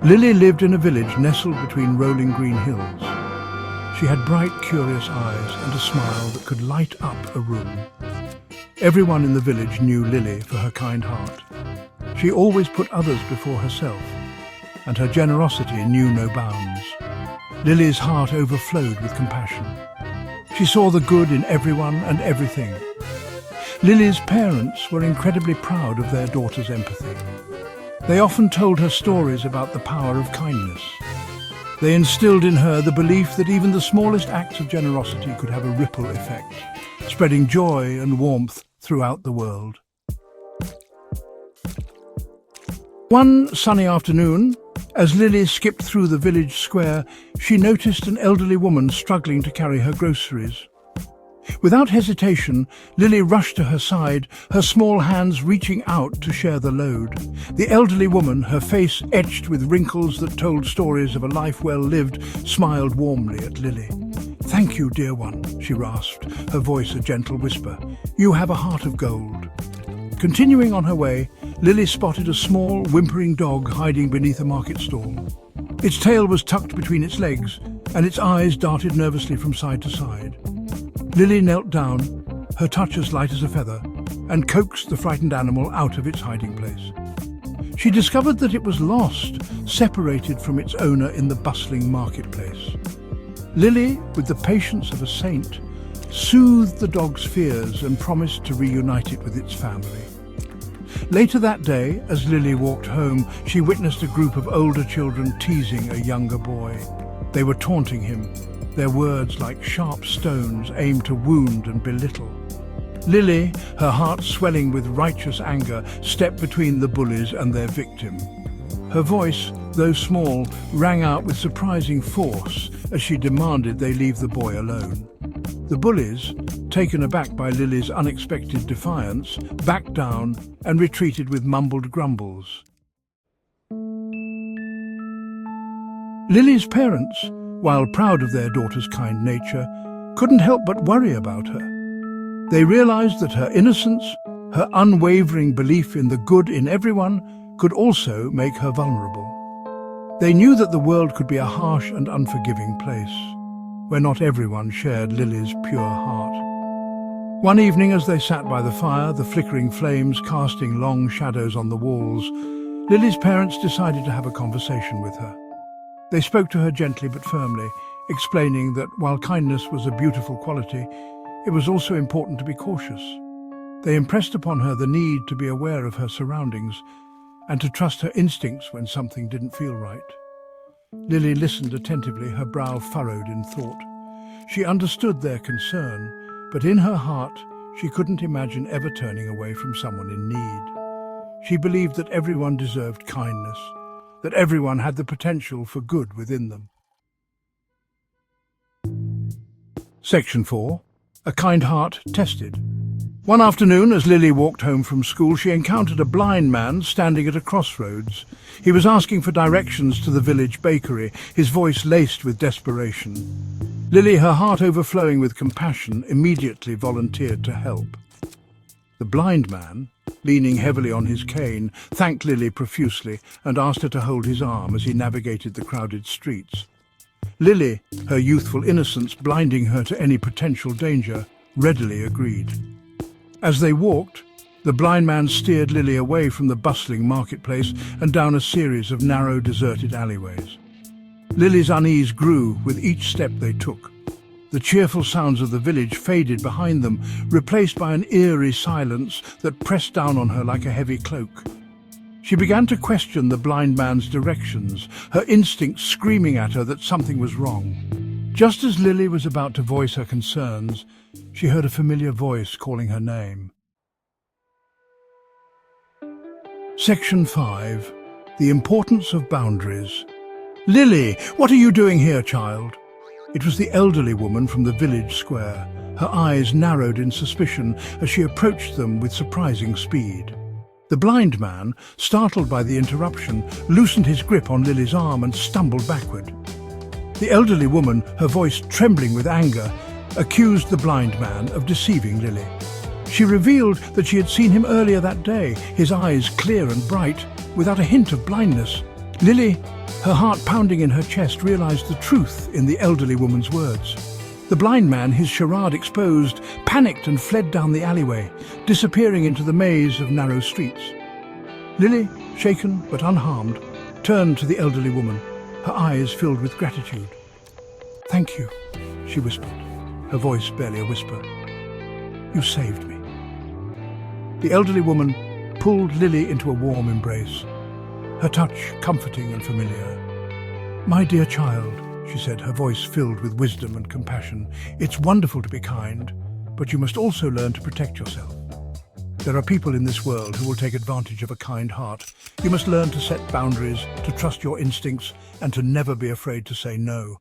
Lily lived in a village nestled between rolling green hills. She had bright, curious eyes and a smile that could light up a room. Everyone in the village knew Lily for her kind heart. She always put others before herself, and her generosity knew no bounds. Lily's heart overflowed with compassion. She saw the good in everyone and everything. Lily's parents were incredibly proud of their daughter's empathy. They often told her stories about the power of kindness. They instilled in her the belief that even the smallest acts of generosity could have a ripple effect, spreading joy and warmth throughout the world. One sunny afternoon, as Lily skipped through the village square, she noticed an elderly woman struggling to carry her groceries. Without hesitation, Lily rushed to her side, her small hands reaching out to share the load. The elderly woman, her face etched with wrinkles that told stories of a life well lived, smiled warmly at Lily. "Thank you, dear one," she rasped, her voice a gentle whisper. "You have a heart of gold." Continuing on her way, Lily spotted a small, whimpering dog hiding beneath a market stall. Its tail was tucked between its legs, and its eyes darted nervously from side to side. Lily knelt down, her touch as light as a feather, and coaxed the frightened animal out of its hiding place. She discovered that it was lost, separated from its owner in the bustling marketplace. Lily, with the patience of a saint, soothed the dog's fears and promised to reunite it with its family. Later that day, as Lily walked home, she witnessed a group of older children teasing a younger boy. They were taunting him, their words like sharp stones aimed to wound and belittle. Lily, her heart swelling with righteous anger, stepped between the bullies and their victim. Her voice, though small, rang out with surprising force as she demanded they leave the boy alone. The bullies, taken aback by Lily's unexpected defiance, backed down and retreated with mumbled grumbles. Lily's parents, while proud of their daughter's kind nature, couldn't help but worry about her. They realized that her innocence, her unwavering belief in the good in everyone, could also make her vulnerable. They knew that the world could be a harsh and unforgiving place, where not everyone shared Lily's pure heart. One evening, as they sat by the fire, the flickering flames casting long shadows on the walls, Lily's parents decided to have a conversation with her. They spoke to her gently but firmly, explaining that while kindness was a beautiful quality, it was also important to be cautious. They impressed upon her the need to be aware of her surroundings and to trust her instincts when something didn't feel right. Lily listened attentively, her brow furrowed in thought. She understood their concern, but in her heart she couldn't imagine ever turning away from someone in need. She believed that everyone deserved kindness, that everyone had the potential for good within them. Section 4. A Kind Heart Tested. One afternoon, as Lily walked home from school, she encountered a blind man standing at a crossroads. He was asking for directions to the village bakery, his voice laced with desperation. Lily, her heart overflowing with compassion, immediately volunteered to help. The blind man, leaning heavily on his cane, thanked Lily profusely and asked her to hold his arm as he navigated the crowded streets. Lily, her youthful innocence blinding her to any potential danger, readily agreed. As they walked, the blind man steered Lily away from the bustling marketplace and down a series of narrow, deserted alleyways. Lily's unease grew with each step they took. The cheerful sounds of the village faded behind them, replaced by an eerie silence that pressed down on her like a heavy cloak. She began to question the blind man's directions, her instincts screaming at her that something was wrong. Just as Lily was about to voice her concerns, she heard a familiar voice calling her name. Section 5. The Importance of Boundaries. "Lily, what are you doing here, child?" It was the elderly woman from the village square. Her eyes narrowed in suspicion as she approached them with surprising speed. The blind man, startled by the interruption, loosened his grip on Lily's arm and stumbled backward. The elderly woman, her voice trembling with anger, accused the blind man of deceiving Lily. She revealed that she had seen him earlier that day, his eyes clear and bright, without a hint of blindness. Lily, her heart pounding in her chest, realized the truth in the elderly woman's words. The blind man, his charade exposed, panicked and fled down the alleyway, disappearing into the maze of narrow streets. Lily, shaken but unharmed, turned to the elderly woman, her eyes filled with gratitude. "Thank you," she whispered, her voice barely a whisper. "You saved me." The elderly woman pulled Lily into a warm embrace, her touch comforting and familiar. "My dear child," she said, her voice filled with wisdom and compassion, "it's wonderful to be kind, but you must also learn to protect yourself. There are people in this world who will take advantage of a kind heart. You must learn to set boundaries, to trust your instincts, and to never be afraid to say no.